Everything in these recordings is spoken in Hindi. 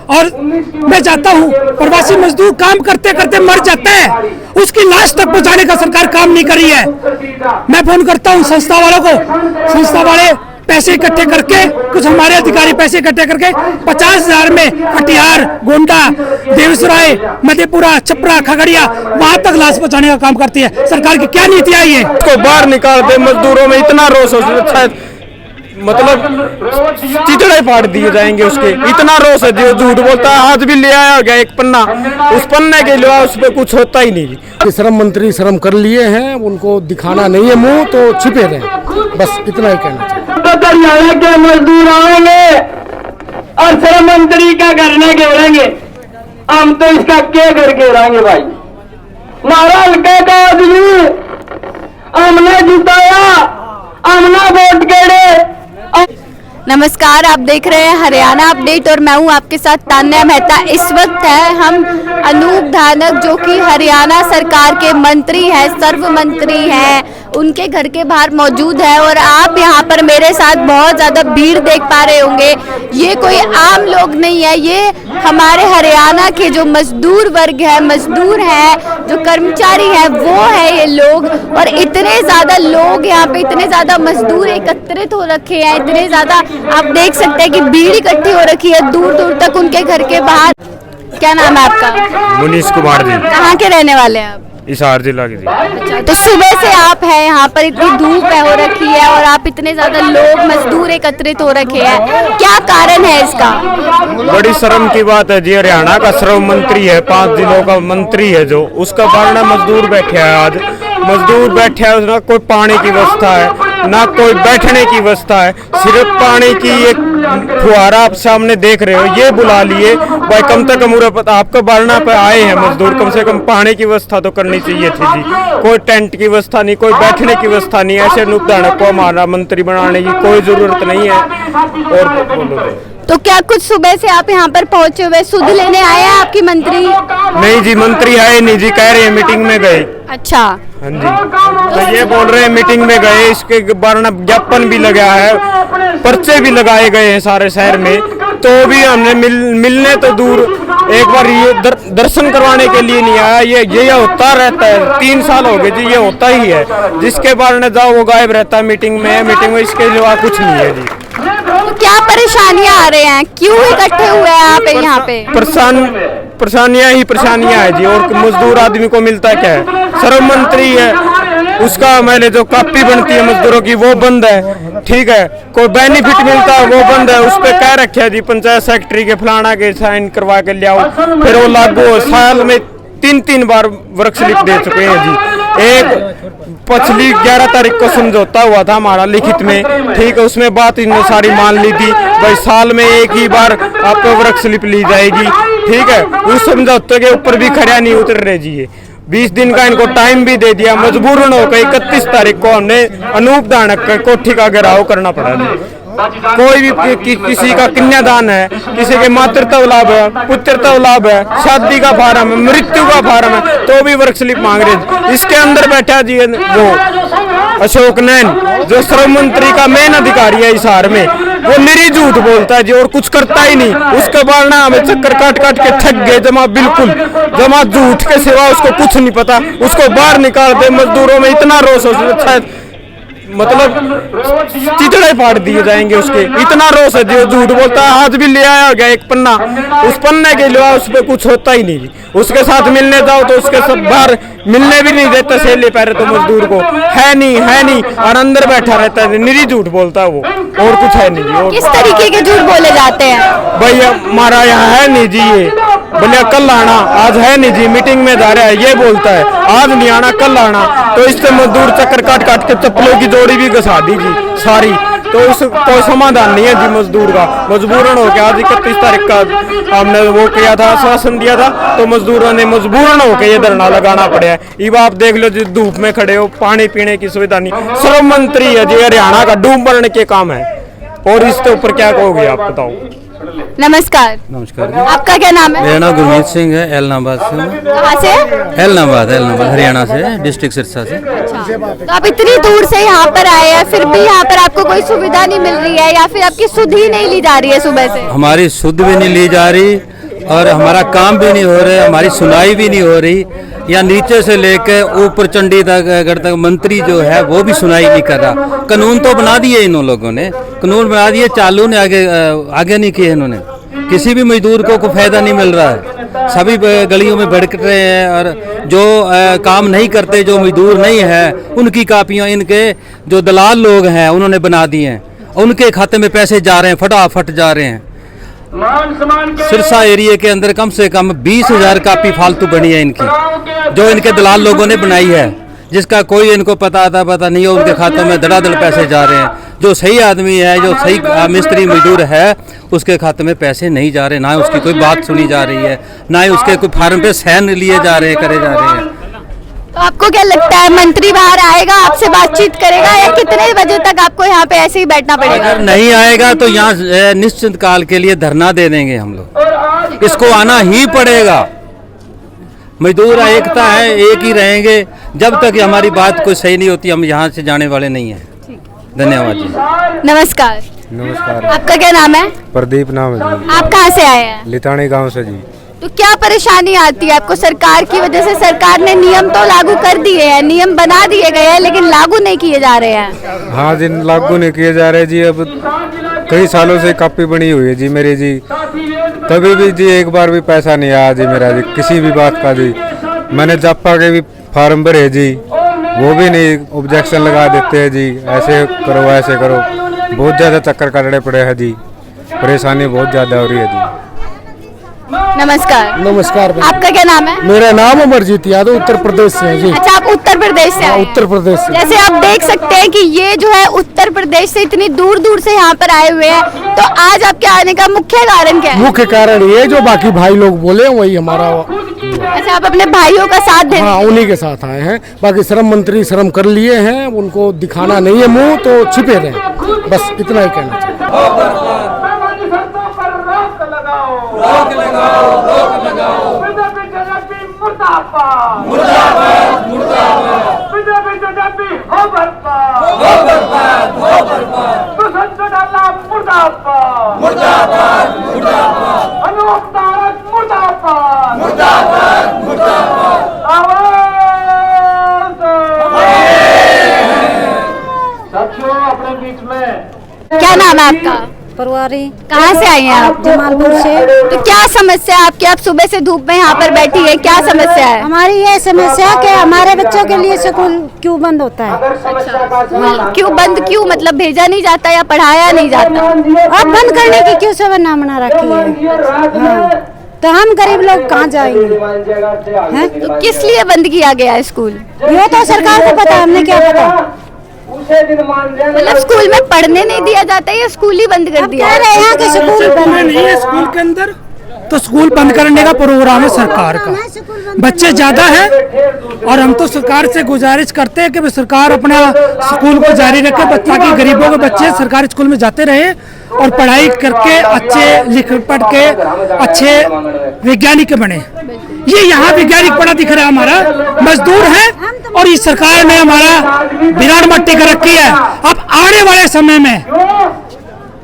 और मैं चाहता हूँ प्रवासी मजदूर काम करते करते मर जाता है, उसकी लाश तक पहुंचाने का सरकार काम नहीं कर रही है। मैं फोन करता हूँ संस्था वालों को, संस्था वाले पैसे इकट्ठे करके, कुछ हमारे अधिकारी पैसे इकट्ठे करके 50,000 में कटिहार, गोंडा, बेगूसराय, मधेपुरा, छपरा, खगड़िया वहां तक लाश पहुंचाने का काम करती है। सरकार की क्या नीति आई है? उसको बाहर निकाल दे। मजदूरों में इतना रोष है, मतलब चितड़े फाड़ दिए जाएंगे उसके, इतना रोष है। जो झूठ बोलता है, आज भी ले आया गया एक पन्ना, उस पन्ने के लिए उस पर कुछ होता ही नहीं। श्रम मंत्री श्रम कर लिए हैं, उनको दिखाना नहीं है मुंह, तो छिपे रहे, बस इतना ही कहना चाहिए। हरियाणा के मजदूर आएंगे और श्रम मंत्री का करने घेरेंगे, हम तो इसका क्या घर घेराएंगे भाई। हमारा हल्के का आदमी हमने जिताया, हमने वोट करे। नमस्कार, आप देख रहे हैं हरियाणा अपडेट और मैं हूं आपके साथ तान्या मेहता। इस वक्त है हम अनूप धानक जो कि हरियाणा सरकार के मंत्री हैं, सर्व मंत्री हैं, उनके घर के बाहर मौजूद है और आप यहां पर मेरे साथ बहुत ज़्यादा भीड़ देख पा रहे होंगे। ये कोई आम लोग नहीं है, ये हमारे हरियाणा के जो मजदूर वर्ग है, मजदूर हैं, जो कर्मचारी हैं, वो है ये लोग। और इतने ज़्यादा लोग यहाँ पे, इतने ज़्यादा मजदूर एकत्रित हो रखे हैं, इतने ज़्यादा आप देख सकते हैं कि भीड़ इकट्ठी हो रखी है दूर दूर तक उनके घर के बाहर। क्या नाम है आपका? मुनीश कुमार जी। कहाँ के रहने वाले हैं आप? हिसार जिला की जी। अच्छा, तो सुबह से आप हैं यहाँ पर, इतनी धूप है हो रखी है और आप इतने ज्यादा लोग मजदूर एकत्रित हो रखे हैं, क्या कारण है इसका? बड़ी शर्म की बात है जी, हरियाणा का श्रम मंत्री है, 5 जिलों का मंत्री है, जो उसका बारना मजदूर बैठे है। आज मजदूर बैठे है, ना कोई पानी की व्यवस्था है, ना कोई बैठने की व्यवस्था है, सिर्फ पानी की एक फुहारा आप सामने देख रहे हो, ये बुला लिए भाई। कम से कम आपका बारना पे आए हैं मजदूर, कम से कम पानी की व्यवस्था तो करनी चाहिए थी जी। कोई टेंट की व्यवस्था नहीं, कोई बैठने की व्यवस्था नहीं। ऐसे अनूप धानक को हमारा मंत्री बनाने की कोई जरूरत नहीं है। और बोलो तो क्या कुछ सुबह से आप यहाँ पर पहुँचे हुए सुध लेने आए हैं आपकी मंत्री? नहीं जी, मंत्री आए नहीं जी, कह रहे हैं मीटिंग में गए। अच्छा, हाँ जी, तो ये बोल रहे हैं मीटिंग में गए, इसके बारे ज्ञापन भी लगा है, पर्चे भी लगाए गए हैं सारे शहर में, तो भी हमने मिलने तो दूर, एक बार ये दर्शन करवाने के लिए नहीं आया। ये होता रहता है, 3 साल हो गए जी, ये होता ही है। जिसके बारे में जाओ वो गायब रहता है मीटिंग में इसके अलावा कुछ नहीं है जी। तो क्या परेशानियाँ आ रहे हैं, क्यों इकट्ठे हुए हैं आप यहाँ पे? परेशानियां ही परेशानियां है जी। और मजदूर आदमी को मिलता क्या है? श्रम मंत्री है, उसका मैंने जो कॉपी बनती है मजदूरों की वो बंद है, ठीक है। कोई बेनिफिट मिलता है वो बंद है, उस पर कह रखे है जी पंचायत सेक्रेटरी के फलाना के साइन करवा के ले आओ, फिर वो लागू हो। साल में 3 बार वर्क स्लिप दे चुके हैं जी। एक पिछली 11 तारीख को समझौता हुआ था हमारा लिखित में, ठीक है, उसमें बात इन्होंने सारी मान ली थी भाई, साल में एक ही बार आपको वर्क स्लिप ली जाएगी, ठीक है। उस समझौते के ऊपर भी खड़ा नहीं उतर रहे जी। ये 20 दिन का इनको टाइम भी दे दिया, मजबूरन होकर 31 तारीख को हमने अनूप धानक का कोठी का घेराव करना पड़ा जी। कोई भी किसी का कन्यादान है, किसी के मातृत्व लाभ है, पुत्रत्व लाभ है, शादी का फार्म है, मृत्यु का फार्म है, तो भी वर्क स्लिप मांग रहे। इसके अंदर बैठा जी वो अशोक नैन, जो श्रम मंत्री का मेन अधिकारी है हिसार में, वो निरी झूठ बोलता है जी और कुछ करता ही नहीं। उसके बाद ना हमें चक्कर काट काट के थक गए जमा, बिल्कुल जमा झूठ के सिवा उसको कुछ नहीं पता। उसको बाहर निकाल दे। मजदूरों में इतना रोष है, मतलब चितड़े फाड़ दिए जाएंगे उसके, इतना रोष है। जो झूठ बोलता है, आज भी ले आया गया एक पन्ना, उस पन्ने के लिए उस पर कुछ होता ही नहीं। उसके साथ मिलने जाओ तो उसके सब बाहर मिलने भी नहीं देते, सहेले पैरे तो मजदूर को है नहीं और अंदर बैठा रहता है, निरी झूठ बोलता है वो, और कुछ है नहीं। और किस तरीके के झूठ बोले जाते हैं? भैया हमारा यहाँ है नहीं जी, ये बोले कल आना, आज है नहीं जी, मीटिंग में जा रहा है, ये बोलता है आज नहीं आना कल आना। तो इससे मजदूर चक्कर काट काट के चप्पलों की जोड़ी भी घसा दी जी सारी, तो उस कोई समाधान नहीं है जी मजदूर का। मजबूरन हो गया, आज 31 तारीख का हमने वो किया था, आश्वासन दिया था, तो मजदूरों ने मजबूरन होकर ये धरना लगाना पड़ा है। अब आप देख लो जी, धूप में खड़े हो, पानी पीने की सुविधा नहीं। श्रम मंत्री है जी, हरियाणा का डूब भरने के काम है, और इसके ऊपर क्या कहोगे आप बताओ? नमस्कार। नमस्कार, आपका क्या नाम है? मेरा नाम गुरमीत सिंह है, एलनाबाद से। कहाँ से? एलनाबाद हरियाणा से, डिस्ट्रिक्ट सिरसा से। तो आप इतनी दूर से यहाँ पर आए हैं, फिर भी यहाँ पर आपको कोई सुविधा नहीं मिल रही है, या फिर आपकी सुध ही नहीं ली जा रही है सुबह से? हमारी सुध भी नहीं ली जा रही, और हमारा काम भी नहीं हो रहा है, हमारी सुनाई भी नहीं हो रही। या नीचे से लेकर ऊपर चंडी तक मंत्री जो है वो भी सुनाई नहीं कर रहा। कानून तो बना दिए इन लोगों ने, कानून बना दिए, चालू ने आगे नहीं किए इन्होंने। किसी भी मजदूर को कोई फायदा नहीं मिल रहा है, सभी गलियों में भड़क रहे हैं। और जो काम नहीं करते, जो मजदूर नहीं है, उनकी कापियां इनके जो दलाल लोग हैं उन्होंने बना दी हैं, उनके खाते में पैसे जा रहे हैं, फटाफट जा रहे हैं। सिरसा एरिया के अंदर कम से कम 20,000 कापी फालतू बनी है इनकी, जो इनके दलाल लोगों ने बनाई है, जिसका कोई इनको पता नहीं है। उनके खातों में धड़ाधड़ पैसे जा रहे हैं। जो सही आदमी है, जो सही मिस्त्री मजदूर है, उसके खाते में पैसे नहीं जा रहे, ना उसकी कोई बात सुनी जा रही है, ना ही उसके कोई फार्म पे साइन लिए जा रहे हैं, करे जा रहे हैं। तो आपको क्या लगता है मंत्री बाहर आएगा, आपसे बातचीत करेगा, या कितने बजे तक आपको यहाँ पे ऐसे ही बैठना पड़ेगा? अगर नहीं आएगा तो यहाँ निश्चित काल के लिए धरना दे देंगे हम लोग। इसको आना ही पड़ेगा। मजदूर एकता है, एक ही रहेंगे जब तक हमारी बात कोई सही नहीं होती। हम यहाँ से जाने वाले नहीं हैं। धन्यवाद जी। नमस्कार। नमस्कार। आपका क्या नाम है? प्रदीप नाम है जी। आप कहाँ से आए हैं? लितानी गांव से जी। तो क्या परेशानी आती है आपको सरकार की वजह से? सरकार ने नियम तो लागू कर दिए हैं, नियम बना दिए गए हैं, लेकिन लागू नहीं किए जा रहे हैं। हाँ जी, लागू नहीं किए जा रहे जी। अब कई सालों से कापी बनी हुई है जी मेरी जी, कभी भी जी एक बार भी पैसा नहीं आया जी मेरा जी, किसी भी बात का जी। मैंने जापा के भी फार्म भरे जी, वो भी नहीं, ऑब्जेक्शन लगा देते हैं जी, ऐसे करो ऐसे करो। बहुत ज़्यादा चक्कर काटने पड़े हैं जी, परेशानी बहुत ज़्यादा हो रही है जी। नमस्कार। नमस्कार भाई। आपका क्या नाम है? मेरा नाम अमरजीत यादव, उत्तर प्रदेश से है जी। अच्छा, आप उत्तर प्रदेश से आए हैं। उत्तर प्रदेश से। जैसे आप देख सकते हैं कि ये जो है उत्तर प्रदेश से इतनी दूर दूर से यहाँ पर आए हुए हैं, तो आज आपके आने का मुख्य कारण क्या है? मुख्य कारण ये जो बाकी भाई लोग बोले वही हमारा। अच्छा, आप अपने भाइयों का साथ दे? हाँ, उन्हीं के साथ आए हैं। बाकी श्रम मंत्री श्रम कर लिए हैं, उनको दिखाना नहीं है मुंह, तो छिपे रहे, बस इतना ही कहना चाहिए। रोक लगाओ, रोक लगाओ। मुर्दाबाद, मुर्दाबाद, मुर्दाबाद। बीजेपी हो बर्बाद, हो बर्बाद, हो बर्बाद। मुर्दाबाद, मुर्दाबाद, मुर्दाबाद। अनूप धानक मुर्दाबाद, मुर्दाबाद, मुर्दाबाद। आवाज साथियों, अपने बीच में क्या नाम है आपका? परवारी। कहाँ से आई हैं आप? जमालपुर से। तो क्या समस्या है आपकी? आप सुबह से धूप में यहाँ पर बैठी है, क्या समस्या है? हमारी ये समस्या कि हमारे बच्चों के लिए स्कूल क्यों बंद होता है? क्यों बंद? क्यों मतलब भेजा नहीं जाता या पढ़ाया नहीं जाता? अब बंद करने की क्यों सबना बना रखी है? हाँ। तो हम गरीब लोग कहाँ जाएंगे? हैं? तो किस लिए बंद किया गया है स्कूल? ये तो सरकार को पता, हमने क्या पता। मतलब स्कूल में पढ़ने नहीं दिया जाता है या स्कूल ही बंद कर दिया? कह रहे हैं कि स्कूल बंद नहीं है स्कूल के अंदर, तो स्कूल बंद करने का प्रोग्राम है सरकार का। बच्चे ज्यादा है और हम तो सरकार से गुजारिश करते हैं कि सरकार अपना स्कूल को जारी रखे, ताकि गरीबों के बच्चे सरकारी स्कूल में जाते रहे और पढ़ाई करके अच्छे लिख पढ़ के अच्छे वैज्ञानिक बने। ये यहाँ वैज्ञानिक पढ़ा दिख रहा है, हमारा मजदूर है और इस सरकार ने हमारा बिराड़ मट्टी कर रखी है। अब आने वाले समय में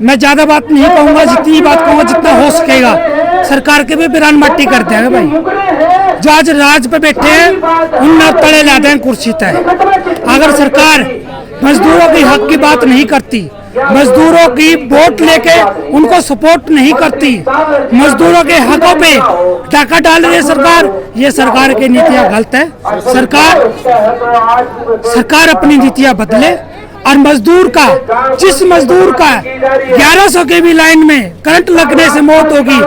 मैं ज्यादा बात नहीं कहूंगा, जितनी बात कहूंगा जितना हो सकेगा, सरकार के भी बिरान मट्टी कर देंगे भाई। जो आज राज पे बैठे हैं उन तले ला दें कुर्सी तय। अगर सरकार मजदूरों की हक की बात नहीं करती, मजदूरों की वोट लेके उनको सपोर्ट नहीं करती, मजदूरों के हकों पे डाका डाल रही है सरकार, ये सरकार की नीतियां गलत है। सरकार अपनी नीतियां बदले और मजदूर का, जिस मजदूर का 1100 के भी लाइन में करंट लगने से मौत होगी,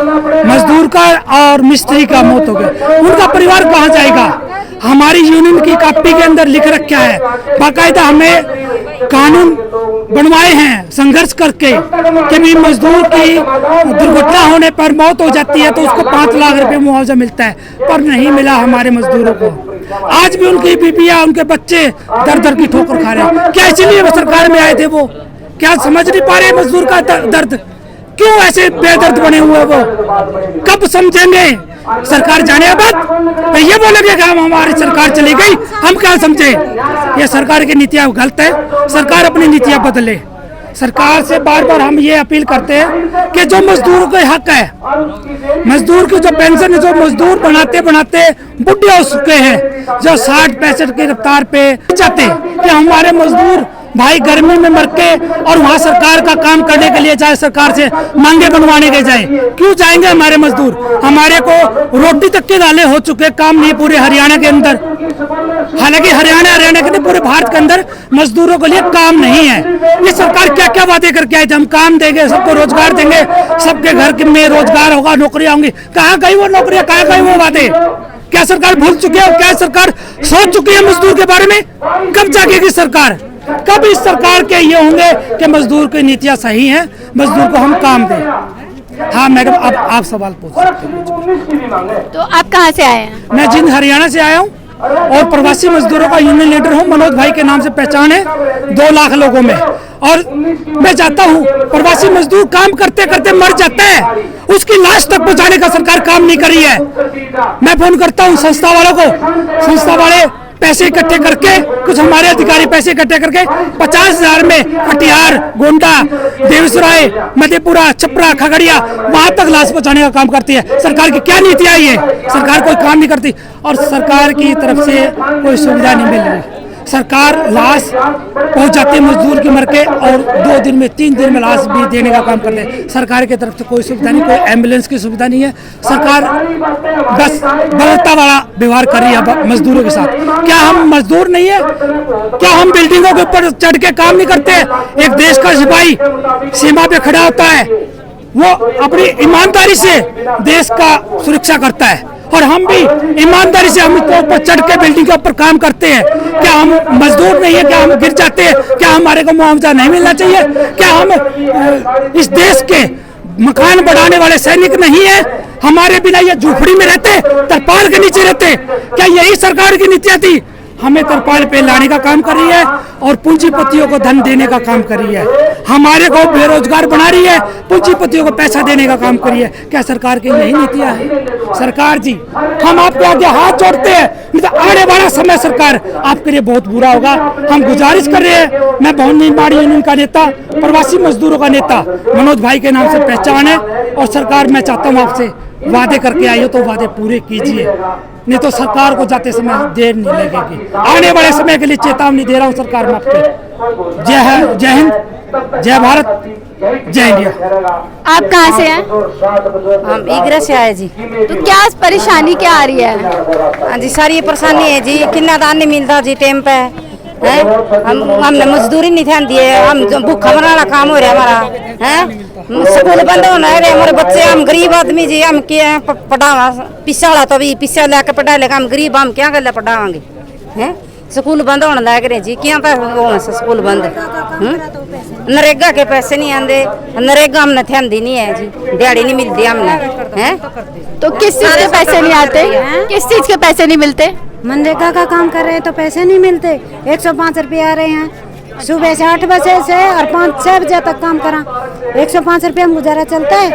मजदूर का और मिस्त्री का मौत होगी, उनका परिवार कहाँ जाएगा? हमारी यूनियन की कॉपी के अंदर लिख रखा है, बाकायदा हमें कानून बनवाए हैं संघर्ष करके कि भी मजदूर की दुर्घटना होने पर मौत हो जाती है तो उसको 5 लाख रुपए मुआवजा मिलता है, पर नहीं मिला हमारे मजदूरों को। आज भी उनकी बीबियां, उनके बच्चे दर दर की ठोकर खा रहे हैं। क्या इसलिए वो सरकार में आए थे? वो क्या समझ नहीं पा रहे मजदूर का दर्द? क्यों ऐसे बेदर्द बने हुए? वो कब समझेंगे? सरकार जाने बाद तो ये बोलेंगे कि हम, हमारी सरकार चली गई, हम क्या समझे? ये सरकार की नीतियां गलत है। सरकार अपनी नीतियां बदले, सरकार से बार बार हम ये अपील करते हैं कि जो मजदूरों के हक है, मजदूर की जो पेंशन है, जो मजदूर बनाते बनाते बुढ़े हो चुके हैं, जो 60-65 की रफ्तार पे जाते हैं, कि हमारे मजदूर भाई गर्मी में मर के और वहाँ सरकार का काम करने के लिए जाए, सरकार से मांगे बनवाने के जाए, क्यों जाएंगे हमारे मजदूर? हमारे को रोटी तक के दाले हो चुके, काम नहीं पूरे हरियाणा के अंदर। हालांकि हरियाणा के नहीं, पूरे भारत के अंदर मजदूरों के लिए काम नहीं है। ये सरकार क्या क्या वादे करके आई थी, हम काम देंगे, सबको रोजगार देंगे, सबके घर में रोजगार होगा, नौकरियां होंगी। कहाँ गई वो नौकरियां, कहाँ गई वो वादे? क्या सरकार भूल चुकी है? क्या सरकार सोच चुकी है मजदूर के बारे में? कब जागेगी सरकार? कब इस सरकार के ये होंगे कि मजदूर की नीतियां सही हैं, मजदूर को हम काम दें? हाँ मैडम, अब आप सवाल पूछ सकते हैं। तो आप कहाँ से आए हैं? मैं जिंद हरियाणा से आया हूँ और प्रवासी मजदूरों का यूनियन लीडर हूँ। मनोज भाई के नाम से पहचान है 2 लाख लोगों में। और मैं चाहता हूँ प्रवासी मजदूर काम करते करते मर जाता है, उसकी लाश तक पहुँचाने का सरकार काम नहीं कर रही है। मैं फोन करता हूँ संस्था वालों को, संस्था वाले पैसे इकट्ठे करके, कुछ हमारे अधिकारी पैसे इकट्ठे करके 50,000 में कटिहार, गोंडा, बेगूसराय, मधेपुरा, छपरा, खगड़िया, वहां तक लाश पहुंचाने का काम करती है। सरकार की क्या नीति आई है? सरकार कोई काम नहीं करती और सरकार की तरफ से कोई सुविधा नहीं मिल रही। सरकार लाश पहुंच जाती है मजदूर की मर के, और 2 दिन में 3 दिन में लाश भी देने का काम करते हैं। सरकार की तरफ से कोई सुविधा नहीं, कोई एम्बुलेंस की सुविधा नहीं है। सरकार बस बलता वाला व्यवहार कर रही है मजदूरों के साथ। क्या हम मजदूर नहीं है? क्या हम बिल्डिंगों के ऊपर चढ़ के काम नहीं करते? एक देश का सिपाही सीमा पे खड़ा होता है, वो अपनी ईमानदारी से देश का सुरक्षा करता है, और हम भी ईमानदारी से हम इसके ऊपर चढ़ के बिल्डिंग के ऊपर काम करते हैं। क्या हम मजदूर नहीं है? क्या हम गिर जाते हैं? क्या हमारे को मुआवजा नहीं मिलना चाहिए? क्या हम इस देश के मकान बढ़ाने वाले सैनिक नहीं है? हमारे बिना ये झोपड़ी में रहते, तरपाल के नीचे रहते? क्या यही सरकार की नीतियां थी? हमें तरपाल पे लाने का काम कर रही है और पूंजीपतियों को धन देने का काम कर रही है। हमारे को बेरोजगार बना रही है, पूंजीपतियों को पैसा देने का काम कर रही है। क्या सरकार की यही नीतियां हैं? सरकार जी, हम आपके आगे हाथ जोड़ते हैं, नहीं तो आने वाला समय सरकार आपके लिए बहुत बुरा होगा। हम गुजारिश कर रहे हैं, मैं भवन निर्माण यूनियन का नेता, प्रवासी मजदूरों का नेता मनोज भाई के नाम से पहचान है, और सरकार मैं चाहता हूँ आपसे वादे करके आई हो तो वादे पूरे कीजिए, नहीं तो सरकार को जाते समय देर नहीं लगेगी। आने वाले समय के लिए चेतावनी दे रहा हूँ सरकार में आपके। जय हिंद, जय भारत, जय इंडिया। आप कहाँ से हैं? हम ईगरा से आए जी। तो क्या परेशानी क्या आ रही है? हाँ जी, सारी परेशानी है जी, किन्ना दान नहीं मिलता जी टाइम पे है। हमने मजदूरी नहीं ध्यान दिए, हम भूखा मरने वाला काम हो रहा है हमारा है। स्कूल बंद होना है, हमारे बच्चे, हम गरीब आदमी जी, हम क्या पढ़ावा पिस्सा वाला तो भी पिस्सा लेके पढ़ा लेगा, हम गरीब, हम क्या गल पढ़ावांगे हैं? स्कूल बंद होने लग रहे जी, क्या होना स्कूल बंद? नरेगा के पैसे नहीं आते, नरेगा हमने ध्यान दी नहीं है जी, दिहाड़ी नहीं मिलती हमने हैं। तो किस चीज के पैसे नहीं आते? किस चीज के पैसे नहीं मिलते? मनरेगा का काम कर रहे हैं तो पैसे नहीं मिलते। 105 रुपये आ रहे हैं, सुबह से 8 बजे से और 5-6 बजे तक काम करा, 105 रुपये में गुजारा चलता है?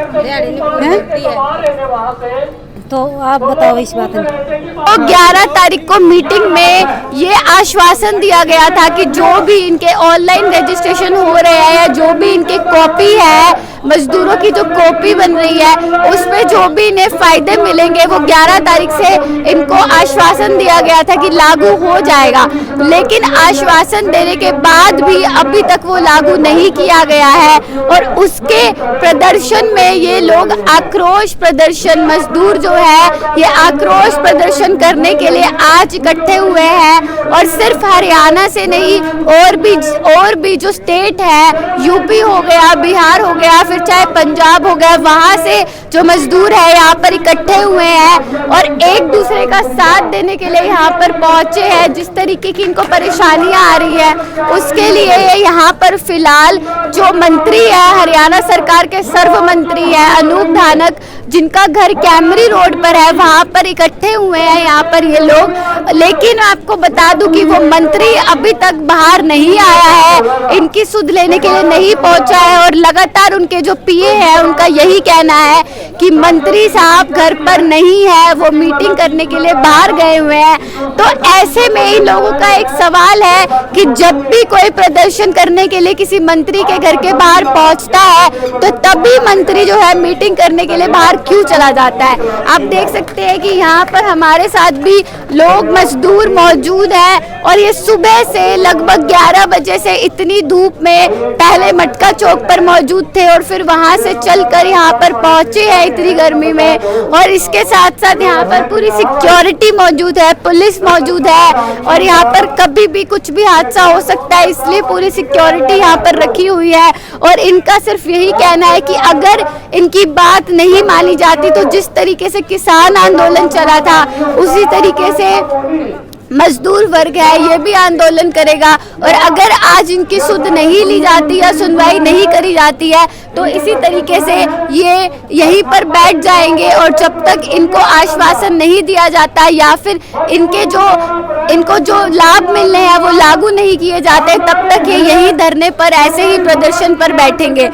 तो आप बताओ इस बात में। तो 11 तारीख को मीटिंग में ये आश्वासन दिया गया था कि जो भी इनके ऑनलाइन रजिस्ट्रेशन हो रहे हैं या जो भी इनकी कॉपी है, मजदूरों की जो कॉपी बन रही है, उसमें जो भी इन्हें फायदे मिलेंगे वो 11 तारीख से इनको आश्वासन दिया गया था कि लागू हो जाएगा। लेकिन आश्वासन देने के बाद भी अभी तक वो लागू नहीं किया गया है, और उसके प्रदर्शन में ये लोग आक्रोश प्रदर्शन, मजदूर जो है ये आक्रोश प्रदर्शन करने के लिए आज इकट्ठे हुए हैं। और सिर्फ हरियाणा से नहीं, और भी जो स्टेट है, यूपी हो गया, बिहार हो गया, फिर चाहे पंजाब हो गया, वहां से जो मजदूर है यहाँ पर इकट्ठे हुए हैं और एक दूसरे का साथ देने के लिए यहाँ पर पहुंचे हैं। जिस तरीके की इनको परेशानियां आ रही है उसके लिए यहाँ पर फिलहाल जो मंत्री है, हरियाणा सरकार के सर्व मंत्री है अनूप धानक, जिनका घर कैमरी रोड पर है, वहां पर इकट्ठे हुए हैं यहाँ पर ये लोग। लेकिन आपको बता दूं कि वो मंत्री अभी तक बाहर नहीं आया है, इनकी सुध लेने के लिए नहीं पहुंचा है और लगातार उनके जो पीए हैं उनका यही कहना है कि मंत्री साहब घर पर नहीं है, वो मीटिंग करने के लिए बाहर गए हुए हैं। तो ऐसे में इन लोगों का एक सवाल है कि जब भी कोई प्रदर्शन करने के लिए किसी मंत्री के घर के बाहर पहुंचता है तो तभी मंत्री जो है मीटिंग करने के लिए बाहर क्यों चला जाता है। आप देख सकते हैं कि यहाँ पर हमारे साथ भी लोग मजदूर मौजूद हैं और ये सुबह से लगभग 11 बजे से इतनी धूप में पहले मटका चौक पर मौजूद थे और फिर वहां से चलकर यहाँ पर पहुंचे हैं इतनी गर्मी में। और इसके साथ साथ यहाँ पर पूरी सिक्योरिटी मौजूद है, पुलिस मौजूद है और यहाँ पर कभी भी कुछ भी हादसा हो सकता है, इसलिए पूरी सिक्योरिटी यहाँ पर रखी हुई है। और इनका सिर्फ यही कहना है कि अगर इनकी बात नहीं मानी जाती तो जिस तरीके से किसान आंदोलन चला था उसी तरीके से मजदूर वर्ग है ये भी आंदोलन करेगा। और अगर आज इनकी सुध नहीं ली जाती या सुनवाई नहीं करी जाती है तो इसी तरीके से ये यहीं पर बैठ जाएंगे और जब तक इनको आश्वासन नहीं दिया जाता या फिर इनको जो लाभ मिलने हैं वो लागू नहीं किए जाते तब तक ये यहीं धरने पर ऐसे ही प्रदर्शन पर बैठेंगे।